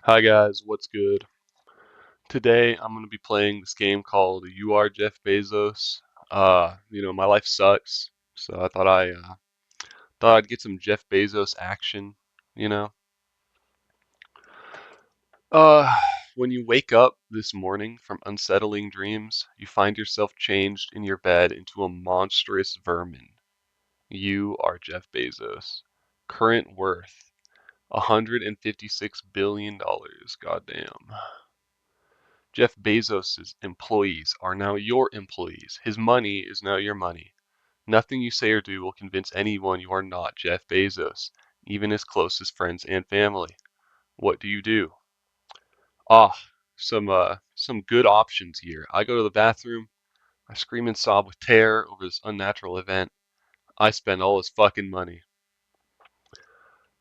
Hi guys, what's good? Today I'm going to be playing this game called You Are Jeff Bezos. My life sucks, so I thought I'd get some Jeff Bezos action, you know. Uh, when you wake up this morning from unsettling dreams, you find yourself changed in your bed into a monstrous vermin. You are Jeff Bezos. Current worth $156 billion. Goddamn. Jeff Bezos' employees are now your employees. His money is now your money. Nothing you say or do will convince anyone you are not Jeff Bezos, even his closest friends and family. What do you do? Ah, some good options here. I go to the bathroom, I scream and sob with terror over this unnatural event. I spend all his fucking money.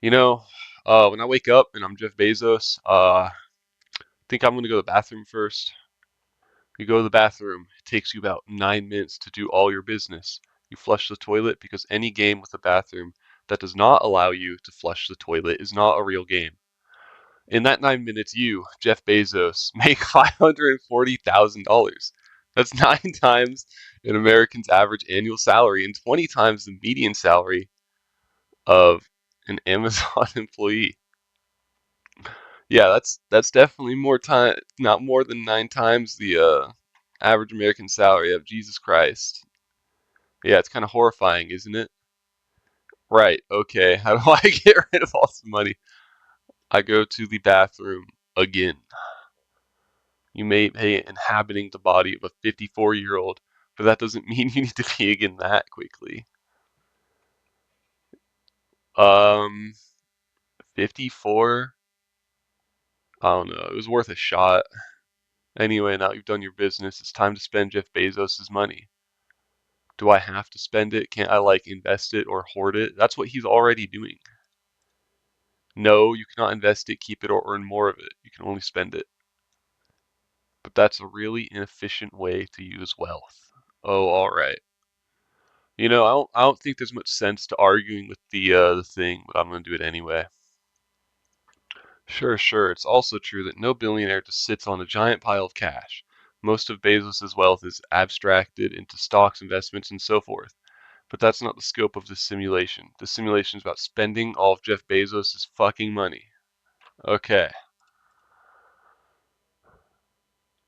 You know, when I wake up and I'm Jeff Bezos, I think I'm gonna go to the bathroom first. You go to the bathroom. It takes you about 9 minutes to do all your business. You flush the toilet because any game with a bathroom that does not allow you to flush the toilet is not a real game. In that 9 minutes, you, Jeff Bezos, make $540,000. That's 9 times an American's average annual salary and 20 times the median salary of an Amazon employee. Yeah, that's definitely more time, not more than 9 times the average American salary of Jesus Christ. Yeah, it's kind of horrifying, isn't it? Right. Okay. How do I get rid of all this money? I go to the bathroom again. You may be inhabiting the body of a 54-year-old, but that doesn't mean you need to be again that quickly. Um, 54? I don't know. It was worth a shot. Anyway, now you've done your business. It's time to spend Jeff Bezos' money. Do I have to spend it? Can't I like invest it or hoard it? That's what he's already doing. No, you cannot invest it, keep it, or earn more of it. You can only spend it. But that's a really inefficient way to use wealth. Oh, all right. I don't think there's much sense to arguing with the thing, but I'm gonna do it anyway. Sure, sure. It's also true that no billionaire just sits on a giant pile of cash. Most of Bezos's wealth is abstracted into stocks, investments, and so forth. But that's not the scope of this simulation. The simulation is about spending all of Jeff Bezos' fucking money. Okay.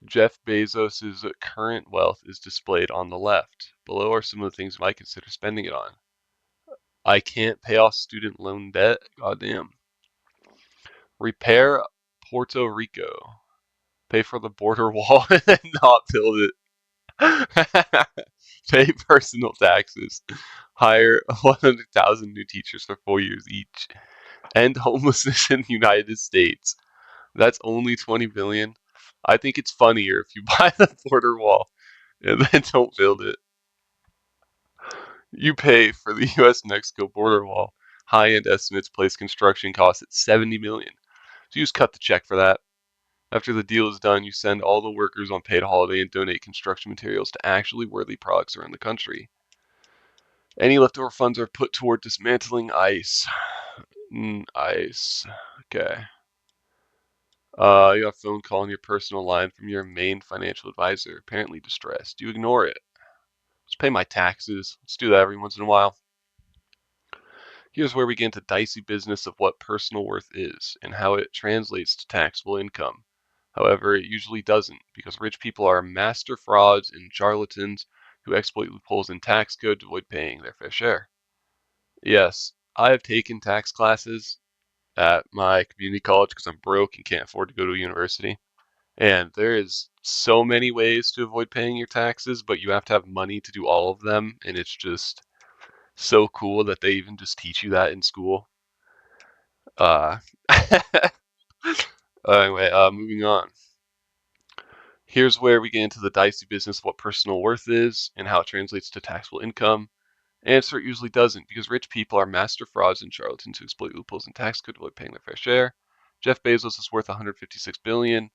Jeff Bezos' current wealth is displayed on the left. Below are some of the things you might consider spending it on. I can't pay off student loan debt. Goddamn. Repair Puerto Rico. Pay for the border wall and then not build it. Pay personal taxes. Hire 100,000 new teachers for 4 years each. End homelessness in the United States. That's only 20 billion. I think it's funnier if you buy the border wall and then don't build it. You pay for the US Mexico border wall. High end estimates place construction costs at 70 million. So you just cut the check for that. After the deal is done, you send all the workers on paid holiday and donate construction materials to actually worthy products around the country. Any leftover funds are put toward dismantling ICE. ICE. Okay. You got a phone call on your personal line from your main financial advisor, apparently distressed. You ignore it. Just pay my taxes. Let's do that every once in a while. Here's where we get into dicey business of what personal worth is and how it translates to taxable income. However, it usually doesn't, because rich people are master frauds and charlatans who exploit loopholes in tax code to avoid paying their fair share. Yes, I have taken tax classes at my community college because I'm broke and can't afford to go to a university. And there is so many ways to avoid paying your taxes, but you have to have money to do all of them, and it's just so cool that they even just teach you that in school. Uh, anyway, moving on. Here's where we get into the dicey business of what personal worth is and how it translates to taxable income. Answer: it usually doesn't, because rich people are master frauds and charlatans who exploit loopholes in tax code to avoid paying their fair share. Jeff Bezos is worth 156 billion.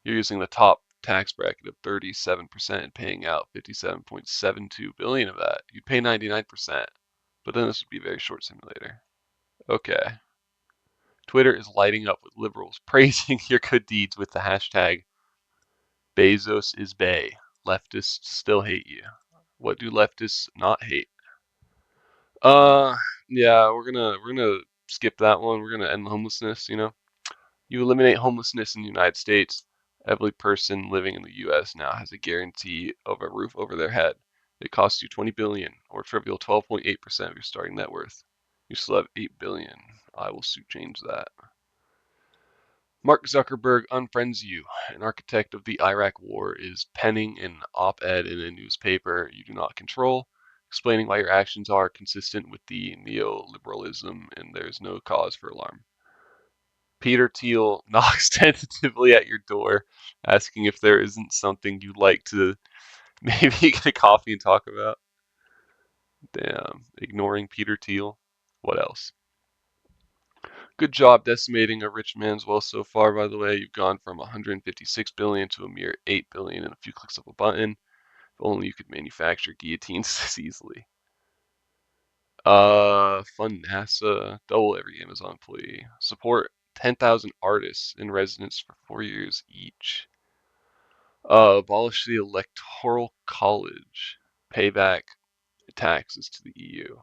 You're using the top tax bracket of 37% and paying out 57.72 billion of that. You'd pay 99%, but then this would be a very short simulator. Okay. Twitter is lighting up with liberals praising your good deeds with the hashtag Bezos is Bay. Leftists still hate you. What do leftists not hate? Uh, yeah, we're gonna skip that one. We're gonna end homelessness. You eliminate homelessness in the United States. Every person living in the U.S. now has a guarantee of a roof over their head. It costs you 20 billion, or trivial 12.8% of your starting net worth. You still have 8 billion. I will soon change that. Mark Zuckerberg unfriends you. An architect of the Iraq War is penning an op-ed in a newspaper you do not control, explaining why your actions are consistent with the neoliberalism and there's no cause for alarm. Peter Thiel knocks tentatively at your door, asking if there isn't something you'd like to maybe get a coffee and talk about. Damn, ignoring Peter Thiel. What else? Good job decimating a rich man's wealth so far, by the way. You've gone from 156 billion to a mere 8 billion in a few clicks of a button. If only you could manufacture guillotines this easily. Fund NASA, double every Amazon employee. Support 10,000 artists in residence for 4 years each. Abolish the electoral college. Pay back taxes to the EU.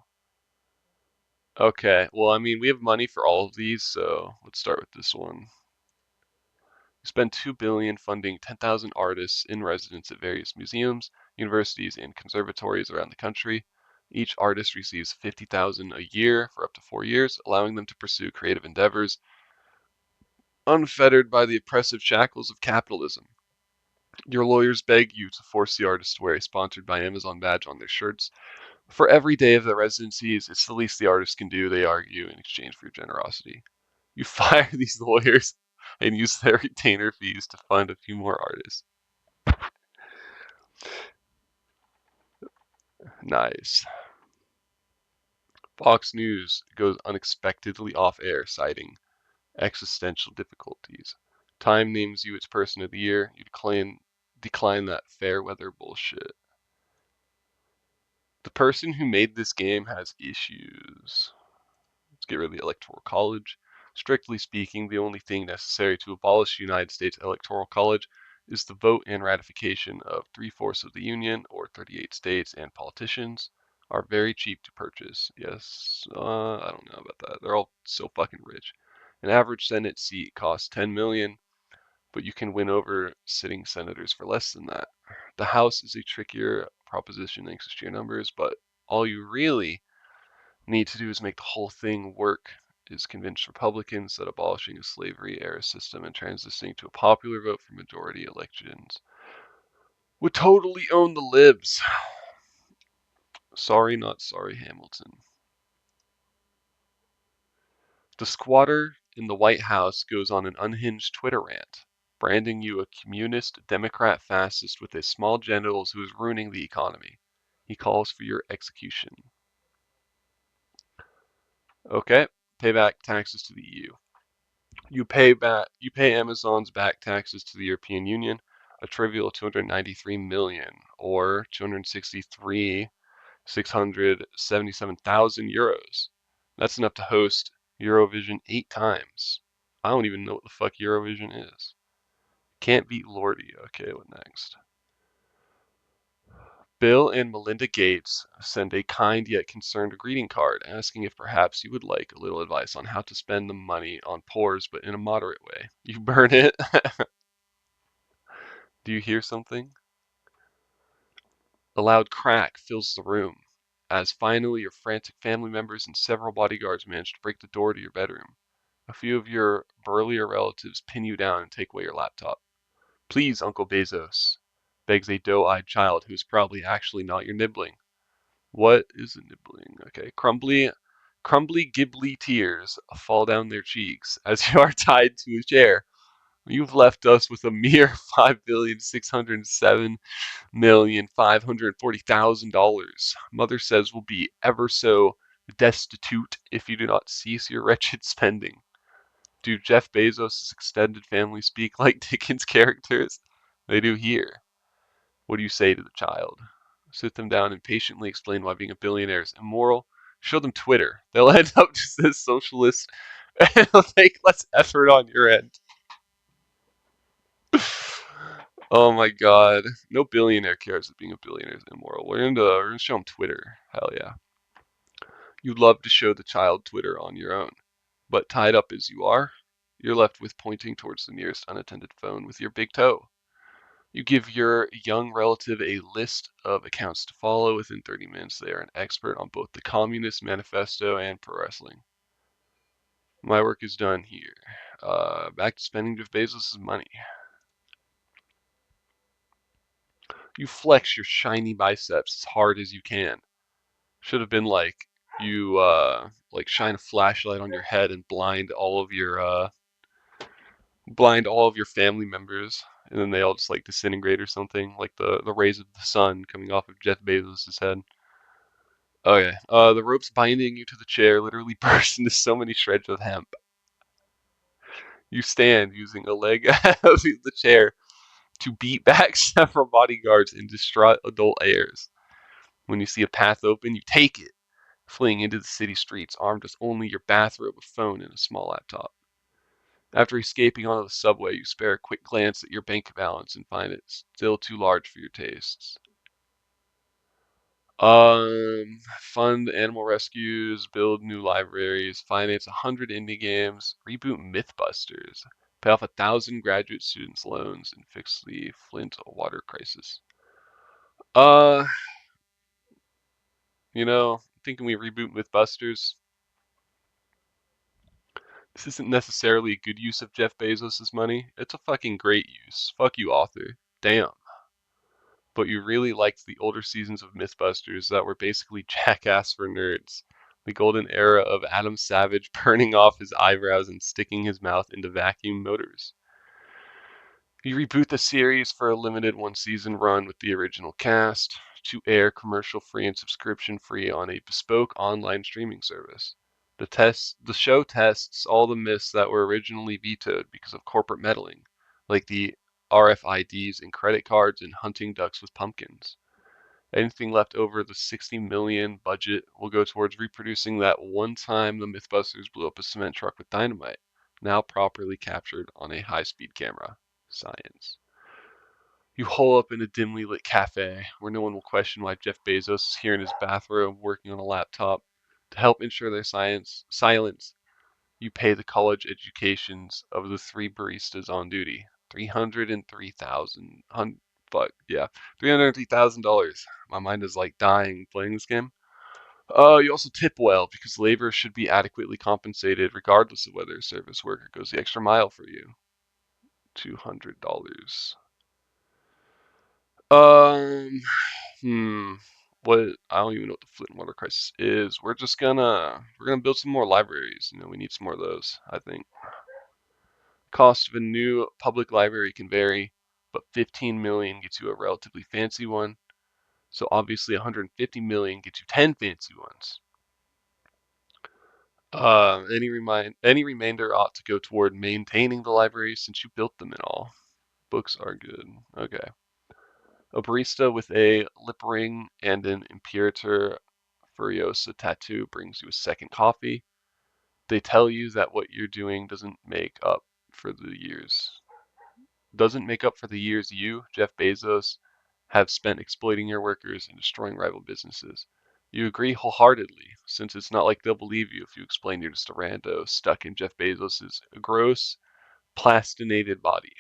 Okay, well, I mean, we have money for all of these, so let's start with this one. Spend 2 billion funding 10,000 artists in residence at various museums, universities, and conservatories around the country. Each artist receives 50,000 a year for up to 4 years, allowing them to pursue creative endeavors unfettered by the oppressive shackles of capitalism. Your lawyers beg you to force the artists to wear a sponsored by Amazon badge on their shirts. For every day of their residencies, it's the least the artists can do, they argue, in exchange for your generosity. You fire these lawyers and use their retainer fees to fund a few more artists. Nice. Fox News goes unexpectedly off air, citing existential difficulties. Time names you its person of the year. You decline that fair weather bullshit. The person who made this game has issues. Let's get rid of the Electoral College. Strictly speaking, the only thing necessary to abolish the United States Electoral College is the vote and ratification of 3/4 of the Union, or 38 states, and politicians are very cheap to purchase. Yes, I don't know about that. They're all so fucking rich. An average Senate seat costs 10 million, but you can win over sitting senators for less than that. The House is a trickier proposition thanks to sheer numbers, but all you really need to do is make the whole thing work, is convince Republicans that abolishing a slavery era system and transitioning to a popular vote for majority elections would totally own the libs. Sorry, not sorry, Hamilton. The squatter in the White House goes on an unhinged Twitter rant, branding you a communist Democrat fascist with his small genitals who is ruining the economy. He calls for your execution. Okay, pay back taxes to the EU. You pay Amazon's back taxes to the European Union, a trivial 293 million, or 263,677,000 euros. That's enough to host Eurovision 8 times. I don't even know what the fuck Eurovision is. Can't beat Lordy. Okay, what next? Bill and Melinda Gates send a kind yet concerned greeting card asking if perhaps you would like a little advice on how to spend the money on pores, but in a moderate way. You burn it. Do you hear something? A loud crack fills the room as finally your frantic family members and several bodyguards manage to break the door to your bedroom. A few of your burlier relatives pin you down and take away your laptop. Please, Uncle Bezos, begs a doe-eyed child who is probably actually not your nibbling. What is a nibbling? Okay, crumbly gibbly tears fall down their cheeks as you are tied to a chair. You've left us with a mere $5,607,540,000. Mother says we'll be ever so destitute if you do not cease your wretched spending. Do Jeff Bezos' extended family speak like Dickens characters? They do here. What do you say to the child? Sit them down and patiently explain why being a billionaire is immoral. Show them Twitter. They'll end up just as socialist It'll take less effort on your end. Oh my god. No billionaire cares that being a billionaire is immoral. We're gonna show them Twitter. Hell yeah. You'd love to show the child Twitter on your own. But tied up as you are, you're left with pointing towards the nearest unattended phone with your big toe. You give your young relative a list of accounts to follow. Within 30 minutes, they are an expert on both the Communist Manifesto and pro wrestling. My work is done here. Back to spending Jeff Bezos' money. You flex your shiny biceps as hard as you can. Should have been like you like shine a flashlight on your head and blind all of your family members, and then they all just like disintegrate or something, like the rays of the sun coming off of Jeff Bezos' head. Okay. The ropes binding you to the chair literally burst into so many shreds of hemp. You stand using a leg of the chair to beat back several bodyguards in distraught adult heirs. When you see a path open, you take it, fleeing into the city streets, armed with only your bathrobe, a phone, and a small laptop. After escaping onto the subway, you spare a quick glance at your bank balance and find it still too large for your tastes. Fund animal rescues, build new libraries, finance 100 indie games, reboot Mythbusters, pay off 1,000 graduate students' loans, and fix the Flint water crisis. Uh, thinking we reboot Mythbusters. This isn't necessarily a good use of Jeff Bezos' money. It's a fucking great use. Fuck you, author. Damn. But you really liked the older seasons of Mythbusters that were basically jackass for nerds. The golden era of Adam Savage burning off his eyebrows and sticking his mouth into vacuum motors. You reboot the series for a limited one-season run with the original cast to air commercial-free and subscription-free on a bespoke online streaming service. The show tests all the myths that were originally vetoed because of corporate meddling, like the RFIDs in credit cards and hunting ducks with pumpkins. Anything left over the 60 million budget will go towards reproducing that one time the Mythbusters blew up a cement truck with dynamite, now properly captured on a high-speed camera. Science. You hole up in a dimly lit cafe where no one will question why Jeff Bezos is here in his bathrobe working on a laptop. To help ensure their silence, you pay the college educations of the three baristas on duty. 303,000. Fuck, yeah. $303,000. My mind is like dying playing this game. You also tip well because labor should be adequately compensated regardless of whether a service worker goes the extra mile for you. $200. Um, hmm. What I don't even know what the Flint water crisis is. We're gonna build some more libraries. We need some more of those, I think. Cost of a new public library can vary, but 15 million gets you a relatively fancy one. So obviously 150 million gets you 10 fancy ones. Any remainder ought to go toward maintaining the library since you built them and all. Books are good. Okay. A barista with a lip ring and an Imperator Furiosa tattoo brings you a second coffee. They tell you that what you're doing doesn't make up for the years you, Jeff Bezos, have spent exploiting your workers and destroying rival businesses. You agree wholeheartedly, since it's not like they'll believe you if you explain you're just a rando stuck in Jeff Bezos' gross, plastinated body.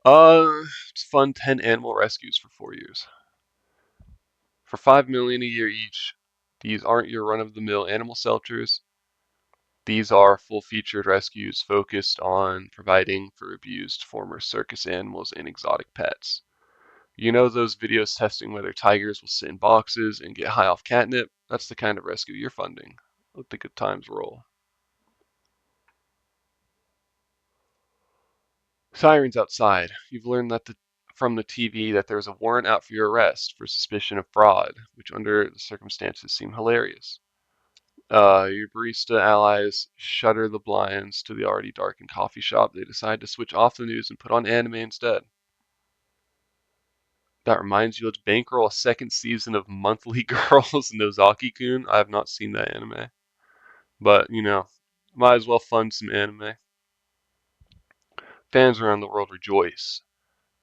Uh, it's fund 10 animal rescues for 4 years. For 5 million a year each, these aren't your run-of-the-mill animal shelters. These are full-featured rescues focused on providing for abused former circus animals and exotic pets. You know those videos testing whether tigers will sit in boxes and get high off catnip? That's the kind of rescue you're funding. Let the good times roll. Sirens outside. You've learned from the TV that there's a warrant out for your arrest for suspicion of fraud, which under the circumstances seem hilarious. Your barista allies shutter the blinds to the already darkened coffee shop. They decide to switch off the news and put on anime instead. That reminds you, let's bankroll a second season of Monthly Girls Nozaki-kun. I have not seen that anime. But, might as well fund some anime. Fans around the world rejoice.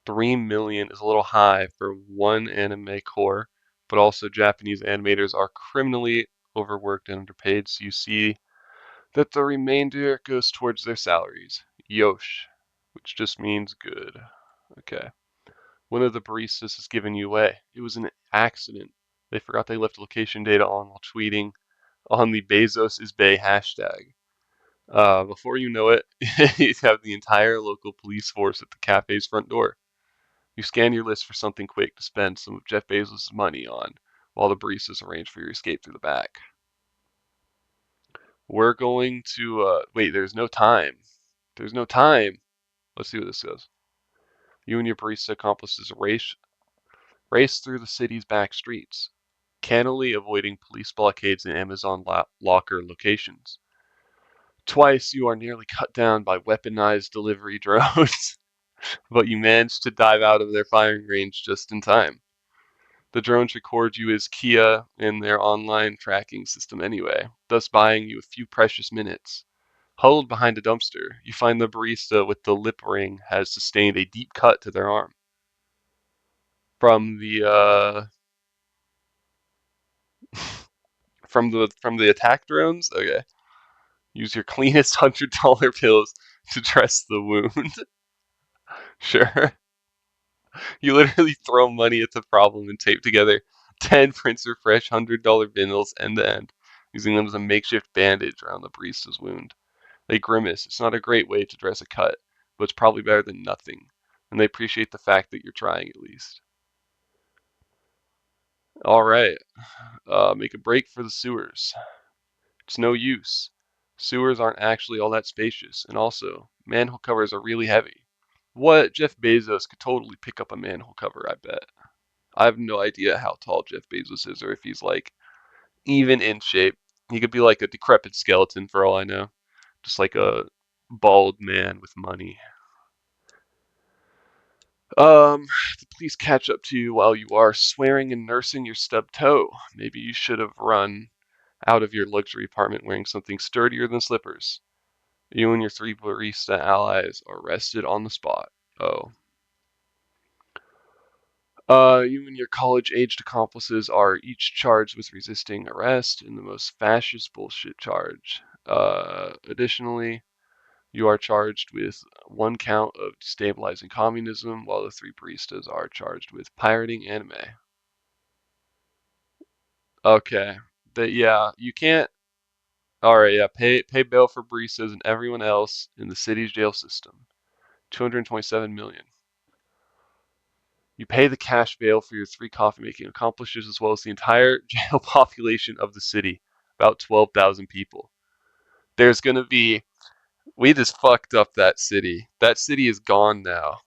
3 million is a little high for one anime core, but also Japanese animators are criminally overworked and underpaid, so you see that the remainder goes towards their salaries. Yosh, which just means good. Okay. One of the baristas has given you away. It was an accident. They forgot they left location data on while tweeting on the Bezos is Bay hashtag. Before you know it, you have the entire local police force at the cafe's front door. You scan your list for something quick to spend some of Jeff Bezos' money on while the baristas arrange for your escape through the back. We're going to, wait, there's no time. There's no time. Let's see what this says. You and your barista accomplices race through the city's back streets, cannily avoiding police blockades and Amazon locker locations. Twice you are nearly cut down by weaponized delivery drones, but you manage to dive out of their firing range just in time. The drones record you as Kia in their online tracking system anyway, thus buying you a few precious minutes. Huddled behind a dumpster, you find the barista with the lip ring has sustained a deep cut to their arm. From the from the attack drones? Okay. Use your cleanest $100 bills to dress the wound. Sure. You literally throw money at the problem and tape together 10 Prince or Fresh $100 bindles end to end, using them as a makeshift bandage around the barista's wound. They grimace. It's not a great way to dress a cut, but it's probably better than nothing, and they appreciate the fact that you're trying at least. All right, make a break for the sewers. It's no use. Sewers aren't actually all that spacious, and also, manhole covers are really heavy. What Jeff Bezos could totally pick up a manhole cover, I bet. I have no idea how tall Jeff Bezos is or if he's like even in shape. He could be like a decrepit skeleton for all I know. Just like a bald man with money. The police catch up to you while you are swearing and nursing your stubbed toe. Maybe you should have run out of your luxury apartment wearing something sturdier than slippers. You and your 3 barista allies are arrested on the spot. Oh. You and your college-aged accomplices are each charged with resisting arrest in the most fascist bullshit charge. Additionally, you are charged with 1 count of destabilizing communism, while the 3 baristas are charged with pirating anime. Okay. Yeah, you can't. All right, yeah, pay bail for baristas and everyone else in the city's jail system. 227 million. You pay the cash bail for your 3 coffee making accomplices as well as the entire jail population of the city, about 12,000 people. There's gonna be. We just fucked up that city. That city is gone now.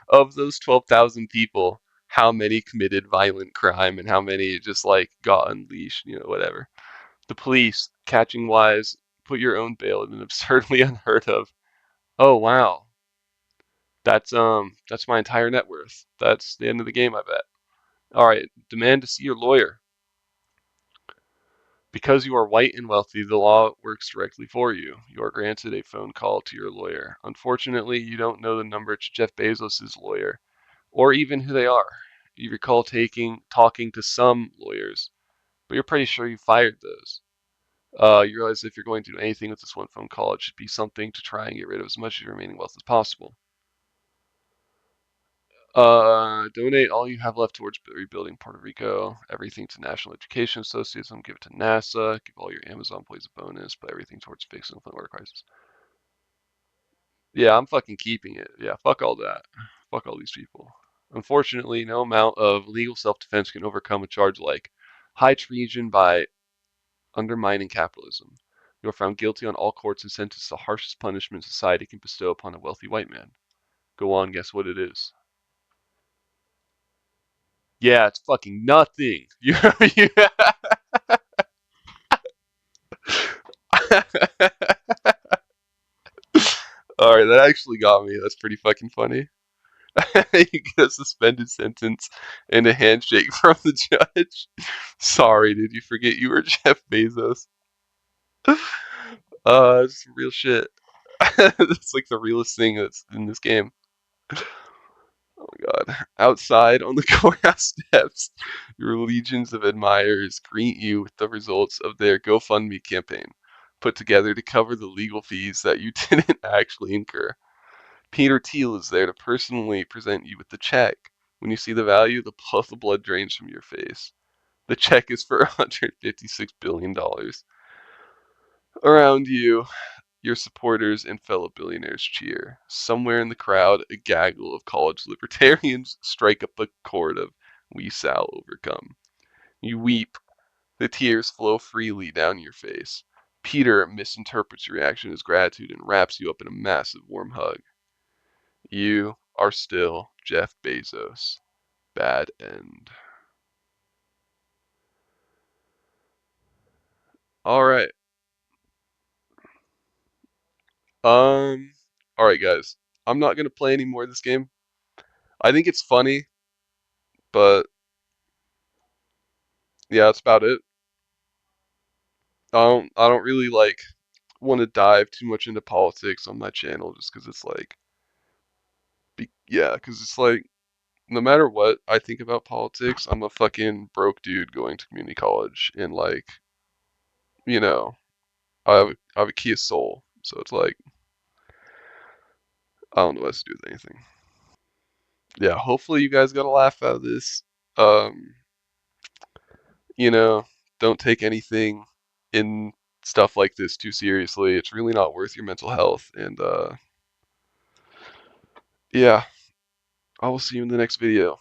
Of those 12,000 people, how many committed violent crime and how many just like got unleashed, whatever. The police, catching wise, put your own bail in an absurdly unheard of. Oh wow. That's my entire net worth. That's the end of the game, I bet. All right, demand to see your lawyer. Because you are white and wealthy, the law works directly for you. You are granted a phone call to your lawyer. Unfortunately, you don't know the number to Jeff Bezos' lawyer, or even who they are. You recall talking to some lawyers, but you're pretty sure you fired those. You realize if you're going to do anything with this 1 phone call, it should be something to try and get rid of as much of your remaining wealth as possible. Donate all you have left towards rebuilding Puerto Rico. Everything to National Education Association. Give it to NASA. Give all your Amazon employees a bonus. Put everything towards fixing the Flint water crisis. Yeah, I'm fucking keeping it. Yeah, fuck all that. Fuck all these people. Unfortunately, no amount of legal self-defense can overcome a charge like high treason by undermining capitalism. You are found guilty on all courts and sentenced to the harshest punishment society can bestow upon a wealthy white man. Go on, guess what it is? Yeah, it's fucking nothing. All right, that actually got me. That's pretty fucking funny. You get a suspended sentence and a handshake from the judge. Sorry, did you forget you were Jeff Bezos? It's real shit. It's like the realest thing that's in this game. Oh my God. Outside on the courthouse steps, your legions of admirers greet you with the results of their GoFundMe campaign, put together to cover the legal fees that you didn't actually incur. Peter Thiel is there to personally present you with the check. When you see the value, the blood drains from your face. The check is for $156 billion. Around you, your supporters and fellow billionaires cheer. Somewhere in the crowd, a gaggle of college libertarians strike up a chord of "We shall overcome." You weep. The tears flow freely down your face. Peter misinterprets your reaction as gratitude and wraps you up in a massive warm hug. You are still Jeff Bezos. Bad end. All right. Um. All right, guys. I'm not gonna play any more of this game. I think it's funny, but yeah, that's about it. I don't really like want to dive too much into politics on my channel just because it's like, yeah, because it's like no matter what I think about politics, I'm a fucking broke dude going to community college and like, you know, I have a Kia Soul, so it's like I don't know what to do with anything. Yeah, hopefully you guys got a laugh out of this. Um, you know, don't take anything in stuff like this too seriously. It's really not worth your mental health. And yeah, I will see you in the next video.